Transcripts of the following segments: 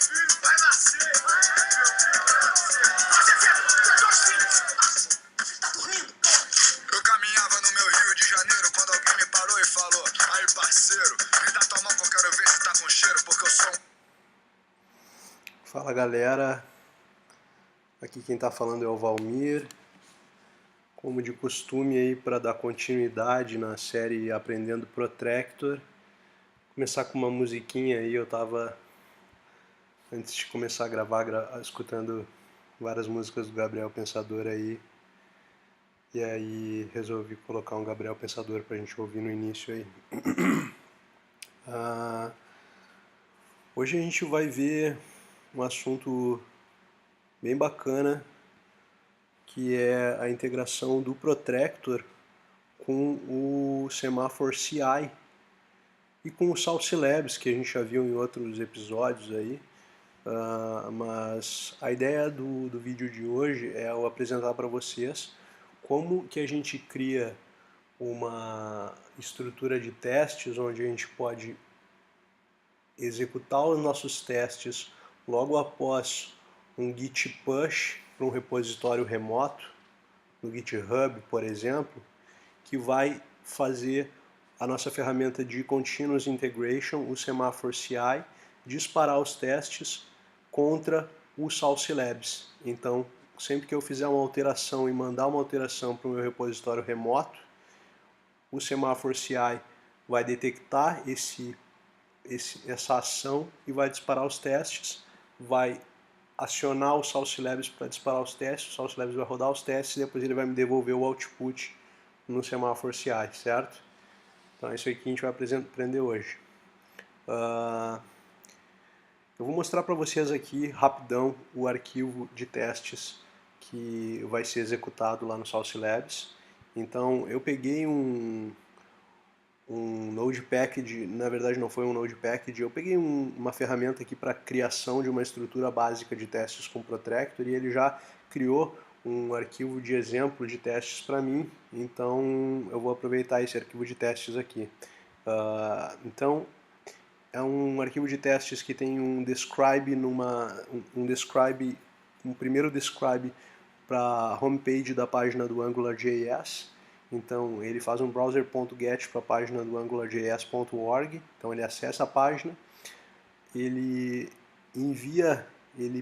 Eu caminhava no meu Rio de Janeiro quando alguém me parou e falou: aí parceiro, me dá tua mão que eu quero ver se tá com cheiro, porque eu sou Fala galera, aqui quem tá falando é o Valmir. Como de costume aí, para dar continuidade na série Aprendendo Protractor, começar com uma musiquinha aí. Eu tava, antes de começar a gravar, escutando várias músicas do Gabriel Pensador aí, e aí resolvi colocar um Gabriel Pensador pra gente ouvir no início aí. Hoje a gente vai ver um assunto bem bacana, que é a integração do Protractor com o semáforo CI e com o Salty Labs, que a gente já viu em outros episódios aí. Mas a ideia do vídeo de hoje é eu apresentar para vocês como que a gente cria uma estrutura de testes onde a gente pode executar os nossos testes logo após um git push para um repositório remoto, no GitHub, por exemplo, que vai fazer a nossa ferramenta de Continuous Integration, o semáforo CI, disparar os testes contra o Salty Labs. Então, sempre que eu fizer uma alteração e mandar uma alteração para o meu repositório remoto, o semáforo CI vai detectar essa ação e vai disparar os testes, vai acionar o Salty Labs para disparar os testes, o Salty Labs vai rodar os testes e depois ele vai me devolver o output no semáforo CI, certo? Então é isso aí que a gente vai aprender hoje. Eu vou mostrar para vocês aqui rapidão o arquivo de testes que vai ser executado lá no Salty Labs. Então eu peguei um Node Package, na verdade não foi um Node Package, eu peguei uma ferramenta aqui para criação de uma estrutura básica de testes com Protractor e ele já criou um arquivo de exemplo de testes para mim, então eu vou aproveitar esse arquivo de testes aqui. Então é um arquivo de testes que tem um describe um primeiro describe para a homepage da página do AngularJS. Então ele faz um browser.get para a página do angularjs.org, então ele acessa a página, ele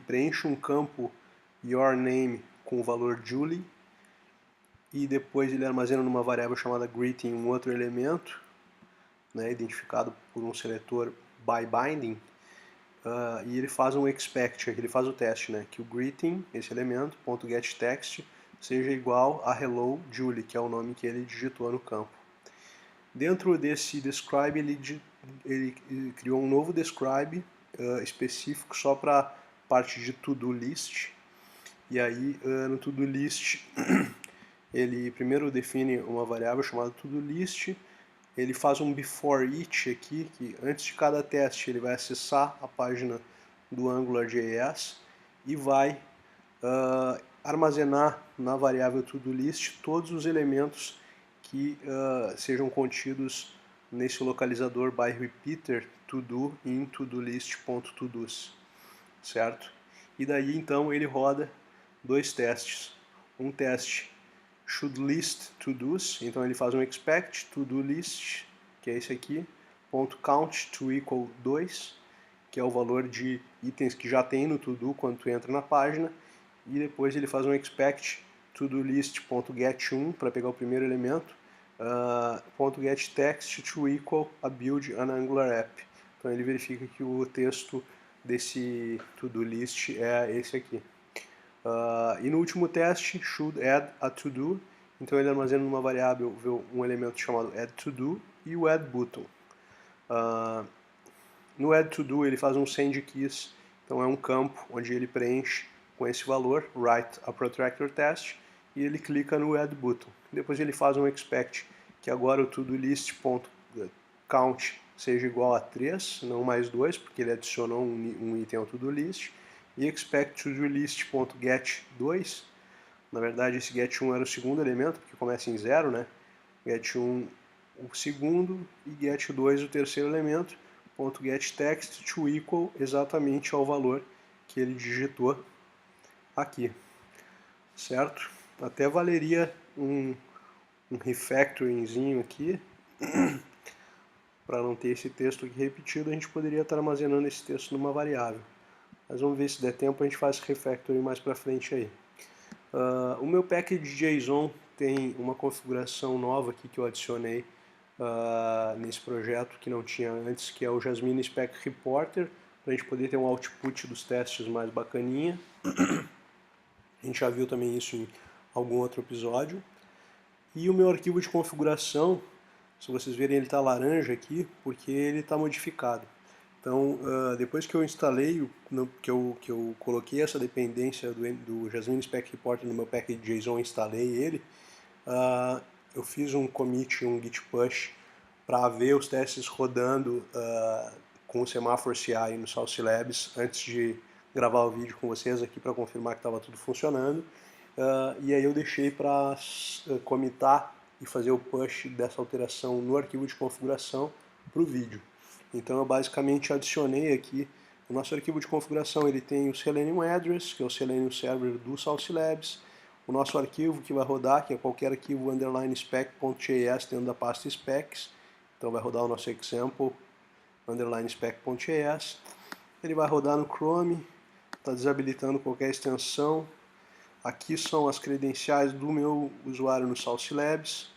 preenche um campo your name com o valor Julie e depois ele armazena numa variável chamada greeting um outro elemento, né, identificado por um seletor by binding, e ele faz um expect, ele faz o teste, né, que o greeting, esse elemento, .getText, seja igual a hello Julie, que é o nome que ele digitou no campo. Dentro desse describe, ele criou um novo describe específico só para a parte de to-do list. E aí, no to-do list, ele primeiro define uma variável chamada to-do list, ele faz um before each aqui, que antes de cada teste ele vai acessar a página do AngularJS e vai armazenar na variável to-do-list todos os elementos que sejam contidos nesse localizador by repeater to-do in to-do-list.todos, certo? E daí então ele roda dois testes. Um teste should list to-dos, então ele faz um expect to-do list, que é esse aqui, .count to equal 2, que é o valor de itens que já tem no to-do quando tu entra na página, e depois ele faz um expect to-do list.get1 para pegar o primeiro elemento, .getText to equal a build an Angular app. Então ele verifica que o texto desse to-do list é esse aqui. E no último teste, should add a to-do, então ele armazena numa variável um elemento chamado add to-do e o add button. No add to-do ele faz um send keys, então é um campo onde ele preenche com esse valor, write a protractor test, e ele clica no add button. Depois ele faz um expect, que agora o to-do list.count seja igual a 3, não mais 2, porque ele adicionou um item ao to-do list, e expect to-do list.get2, na verdade esse get1 era o segundo elemento, porque começa em 0, né? Get1 o segundo e get2 o terceiro elemento, .getText to equal exatamente ao valor que ele digitou aqui, certo? Até valeria um refactoringzinho aqui, para não ter esse texto aqui repetido, a gente poderia estar armazenando esse texto numa variável. Mas vamos ver se der tempo, a gente faz refactoring mais para frente aí. O meu package.json tem uma configuração nova aqui que eu adicionei nesse projeto que não tinha antes, que é o Jasmine Spec Reporter, para a gente poder ter um output dos testes mais bacaninha. A gente já viu também isso em algum outro episódio. E o meu arquivo de configuração, se vocês verem, ele está laranja aqui, porque ele está modificado. Então, depois que eu instalei, que eu coloquei essa dependência do Jasmine Spec Reporter no meu package.json e instalei ele, eu fiz um commit, um git push, para ver os testes rodando com o semáforo CI no Sauce Labs, antes de gravar o vídeo com vocês aqui para confirmar que estava tudo funcionando. E aí eu deixei para commitar e fazer o push dessa alteração no arquivo de configuração para o vídeo. Então eu basicamente adicionei aqui o nosso arquivo de configuração. Ele tem o Selenium Address, que é o Selenium Server do Sauce Labs, o nosso arquivo que vai rodar, que é qualquer arquivo _spec.js dentro da pasta specs. Então vai rodar o nosso example _spec.js. Ele vai rodar no Chrome, está desabilitando qualquer extensão. Aqui são as credenciais do meu usuário no Sauce Labs.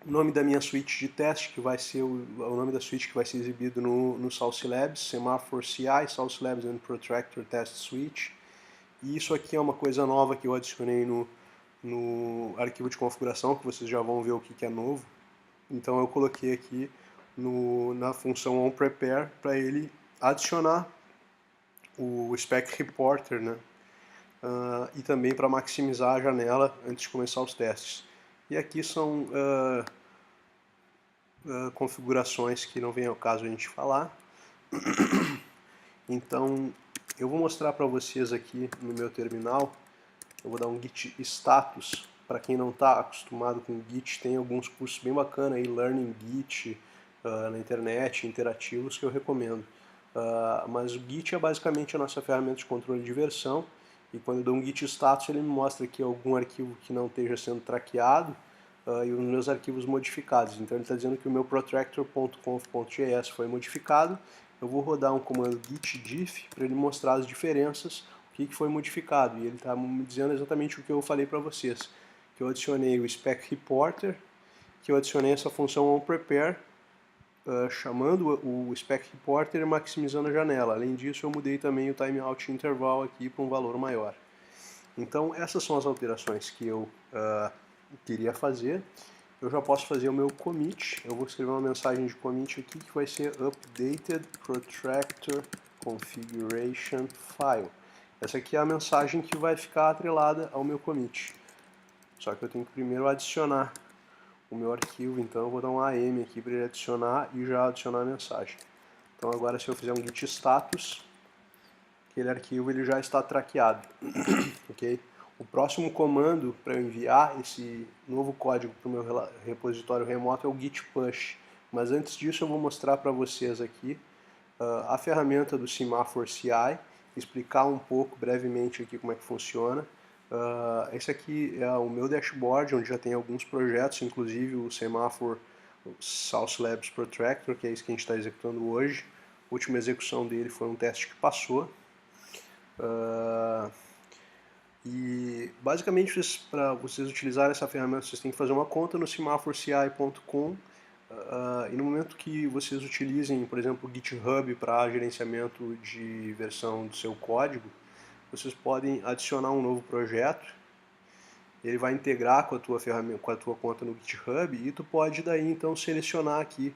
O nome da minha suíte de teste, que vai ser o nome da suíte que vai ser exibido no Sauce Labs, Semaphore CI, Sauce Labs and Protractor Test Suite. E isso aqui é uma coisa nova que eu adicionei no arquivo de configuração, que vocês já vão ver o que é novo. Então eu coloquei aqui na função onPrepare para ele adicionar o Spec Reporter, né? E também para maximizar a janela antes de começar os testes. E aqui são configurações que não vem ao caso a gente falar. Então eu vou mostrar para vocês aqui no meu terminal. Eu vou dar um git status. Para quem não está acostumado com Git, tem alguns cursos bem bacanas aí, Learning Git na internet, interativos, que eu recomendo. Mas o Git é basicamente a nossa ferramenta de controle de versão. E quando eu dou um git status, ele me mostra aqui algum arquivo que não esteja sendo traqueado e os meus arquivos modificados. Então ele está dizendo que o meu protractor.conf.js foi modificado. Eu vou rodar um comando git diff para ele mostrar as diferenças, o que foi modificado. E ele está me dizendo exatamente o que eu falei para vocês. Que eu adicionei o Spec Reporter, que eu adicionei essa função onPrepare, chamando o Spec Reporter e maximizando a janela. Além disso, eu mudei também o timeout interval aqui para um valor maior. Então, essas são as alterações que eu queria fazer. Eu já posso fazer o meu commit. Eu vou escrever uma mensagem de commit aqui que vai ser updated protractor configuration file. Essa aqui é a mensagem que vai ficar atrelada ao meu commit. Só que eu tenho que primeiro adicionar o meu arquivo, então eu vou dar um AM aqui para ele adicionar e já adicionar a mensagem. Então agora, se eu fizer um git status, aquele arquivo ele já está traqueado. Ok? O próximo comando para eu enviar esse novo código para o meu repositório remoto é o git push. Mas antes disso eu vou mostrar para vocês aqui a ferramenta do Semaphore CI, explicar um pouco brevemente aqui como é que funciona. Esse aqui é o meu dashboard, onde já tem alguns projetos, inclusive o Semaphore Sauce Labs Protractor, que é isso que a gente está executando hoje. A última execução dele foi um teste que passou. E basicamente, para vocês utilizarem essa ferramenta, vocês têm que fazer uma conta no semaphoreCI.com. E no momento que vocês utilizem, por exemplo, o GitHub para gerenciamento de versão do seu código, vocês podem adicionar um novo projeto. Ele vai integrar com a tua ferramenta, com a tua conta no GitHub, e tu pode daí então selecionar aqui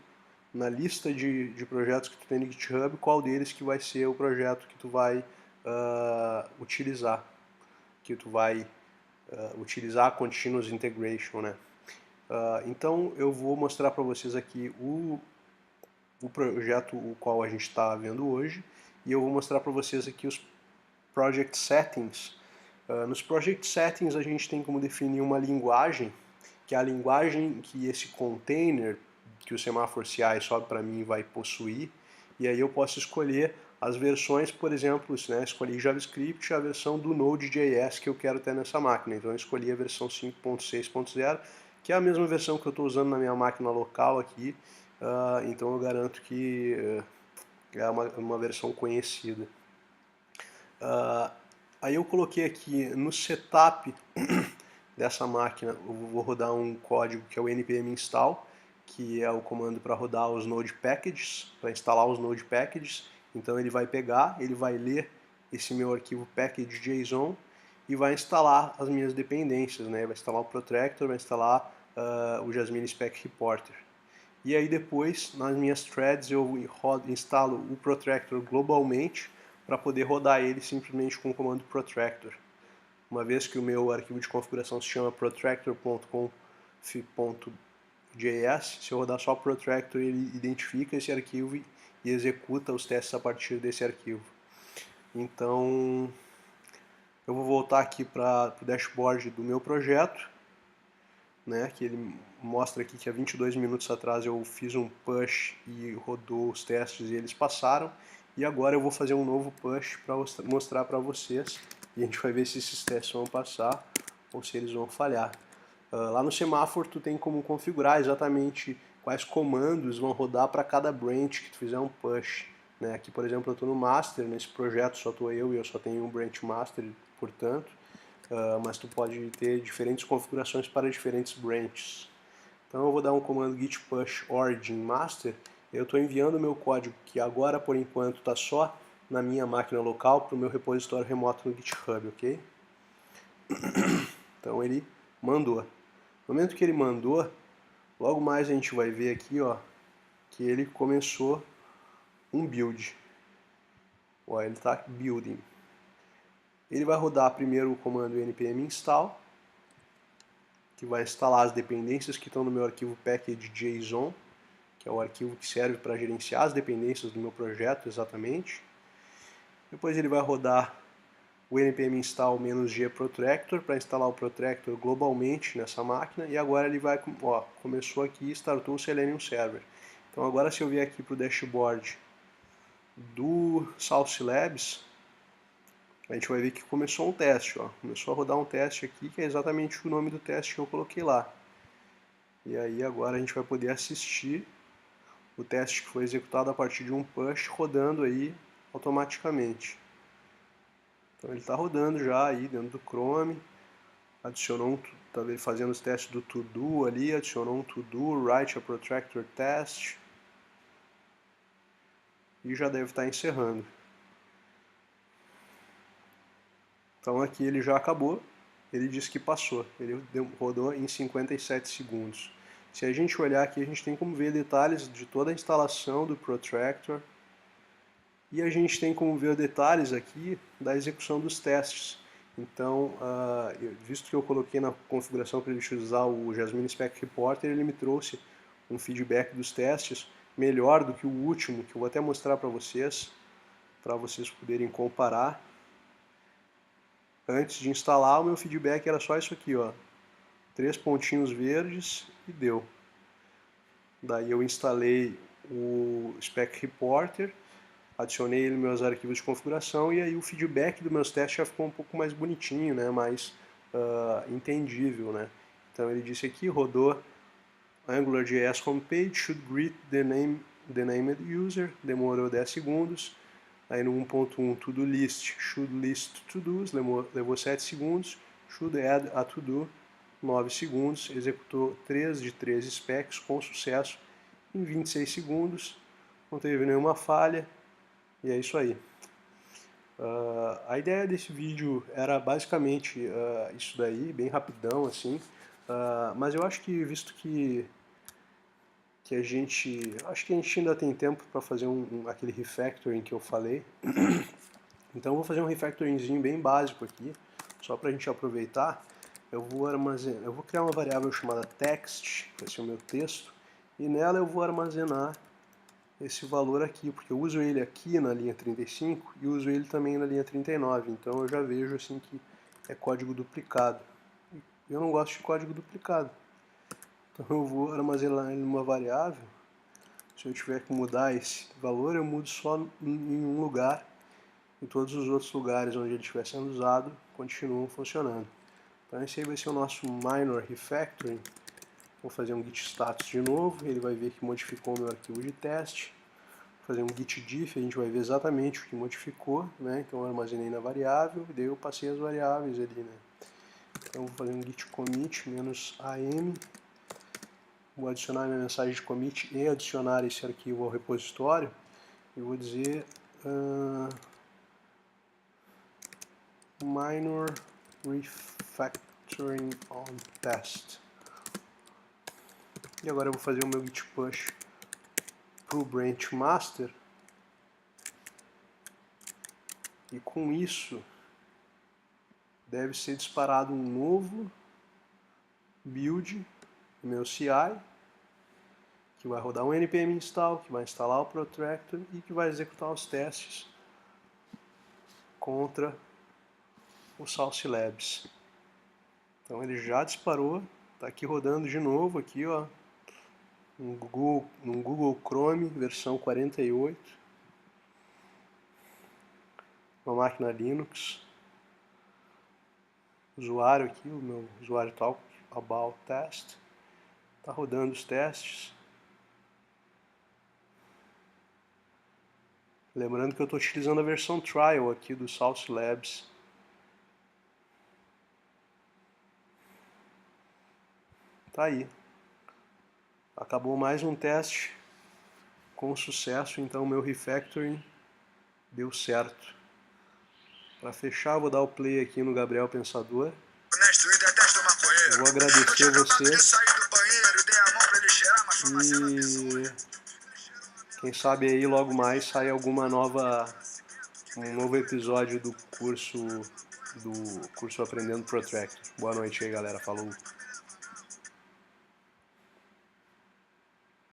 na lista de projetos que tu tem no GitHub qual deles que vai ser o projeto que tu vai utilizar, que tu vai utilizar a Continuous Integration, né? Então eu vou mostrar para vocês aqui o projeto o qual a gente está vendo hoje, e eu vou mostrar para vocês aqui os Project Settings. Nos Project Settings a gente tem como definir uma linguagem, que é a linguagem que esse container que o semáforo CI sobe para mim vai possuir, e aí eu posso escolher as versões, por exemplo, né, escolhi JavaScript, a versão do Node.js que eu quero ter nessa máquina, então eu escolhi a versão 5.6.0, que é a mesma versão que eu estou usando na minha máquina local aqui, então eu garanto que é uma versão conhecida. Aí eu coloquei aqui no setup dessa máquina, eu vou rodar um código que é o npm install, que é o comando para rodar os Node Packages, para instalar os Node Packages. Então ele vai pegar, ele vai ler esse meu arquivo package.json e vai instalar as minhas dependências, né? Vai instalar o Protractor, vai instalar o Jasmine Spec Reporter. E aí depois, nas minhas threads, eu instalo o Protractor globalmente para poder rodar ele simplesmente com o comando Protractor. Uma vez que o meu arquivo de configuração se chama protractor.conf.js, se eu rodar só Protractor, ele identifica esse arquivo e executa os testes a partir desse arquivo. Então, eu vou voltar aqui para o dashboard do meu projeto, né, que ele mostra aqui que há 22 minutos atrás eu fiz um push e rodou os testes e eles passaram. E agora eu vou fazer um novo push para mostrar para vocês e a gente vai ver se esses testes vão passar ou se eles vão falhar. Lá no semáforo tu tem como configurar exatamente quais comandos vão rodar para cada branch que tu fizer um push. Né? Aqui, por exemplo, eu estou no master, nesse projeto só estou eu e eu só tenho um branch master, portanto, mas tu pode ter diferentes configurações para diferentes branches. Então eu vou dar um comando git push origin master, eu estou enviando o meu código, que agora por enquanto está só na minha máquina local, para o meu repositório remoto no GitHub, ok? Então ele mandou. No momento que ele mandou, logo mais a gente vai ver aqui, ó, que ele começou um build. Ó, ele está building. Ele vai rodar primeiro o comando npm install, que vai instalar as dependências que estão no meu arquivo package.json, que é o arquivo que serve para gerenciar as dependências do meu projeto exatamente. Depois ele vai rodar o npm install -g protractor para instalar o protractor globalmente nessa máquina, e agora ele vai, ó, começou aqui e startou o Selenium Server. Então agora se eu vier aqui para o dashboard do Sauce Labs, a gente vai ver que começou um teste, ó. Começou a rodar um teste aqui, que é exatamente o nome do teste que eu coloquei lá. E aí agora a gente vai poder assistir o teste que foi executado a partir de um push rodando aí automaticamente. Então ele está rodando já aí dentro do Chrome, adicionou tá fazendo os testes do to-do ali, adicionou um to-do, write a protractor test, e já deve estar encerrando. Então aqui ele já acabou, ele disse que passou, ele rodou em 57 segundos. Se a gente olhar aqui, a gente tem como ver detalhes de toda a instalação do Protractor, e a gente tem como ver detalhes aqui da execução dos testes. Então, visto que eu coloquei na configuração para ele utilizar o Jasmine Spec Reporter, ele me trouxe um feedback dos testes melhor do que o último, que eu vou até mostrar para vocês poderem comparar. Antes de instalar, o meu feedback era só isso aqui, ó, 3 pontinhos verdes e deu. Daí eu instalei o Spec Reporter, adicionei ele nos meus arquivos de configuração, e aí o feedback dos meus testes já ficou um pouco mais bonitinho, né, mais entendível, né. Então ele disse aqui, rodou AngularJS homepage, should greet the named user, demorou 10 segundos. Aí no 1.1 to-do list, should list to-dos, levou 7 segundos. Should add a to-do, 9 segundos. Executou 3 de 13 specs com sucesso em 26 segundos. Não teve nenhuma falha. E é isso aí. A ideia desse vídeo era basicamente isso daí, bem rapidão assim. Mas eu acho que, visto que acho que a gente ainda tem tempo para fazer aquele refactoring que eu falei. Então eu vou fazer um refactoringzinho bem básico aqui, só para a gente aproveitar. Eu vou criar uma variável chamada text, que vai ser o meu texto, e nela eu vou armazenar esse valor aqui, porque eu uso ele aqui na linha 35 e uso ele também na linha 39, então eu já vejo assim que é código duplicado. Eu não gosto de código duplicado. Então eu vou armazenar ele numa variável Se eu tiver que mudar esse valor, eu mudo só em um lugar, e todos os outros lugares onde ele estiver sendo usado continuam funcionando. Então esse aí vai ser o nosso minor refactoring. Vou fazer um git status de novo, ele vai ver que modificou o meu arquivo de teste. Vou fazer um git diff, a gente vai ver exatamente o que modificou, né? Então eu armazenei na variável, e daí eu passei as variáveis ali, né? Então vou fazer um git commit -am, vou adicionar minha mensagem de commit e adicionar esse arquivo ao repositório, e vou dizer minor refactoring on test. E agora eu vou fazer o meu git push para o branch master, e com isso deve ser disparado um novo build no meu CI, que vai rodar um npm install, que vai instalar o protractor e que vai executar os testes contra o Sauce Labs. Então ele já disparou, está aqui rodando de novo aqui, ó, no Google Chrome versão 48, uma máquina Linux. Usuário aqui, o meu usuário talk about test, está rodando os testes. Lembrando que eu estou utilizando a versão trial aqui do Sauce Labs. Tá aí. Acabou mais um teste com sucesso, então o meu refactoring deu certo. Para fechar, eu vou dar o play aqui no Gabriel Pensador. Eu vou agradecer vocês. E quem sabe aí logo mais sai um novo episódio do curso Aprendendo Protractor. Boa noite aí, galera. Falou.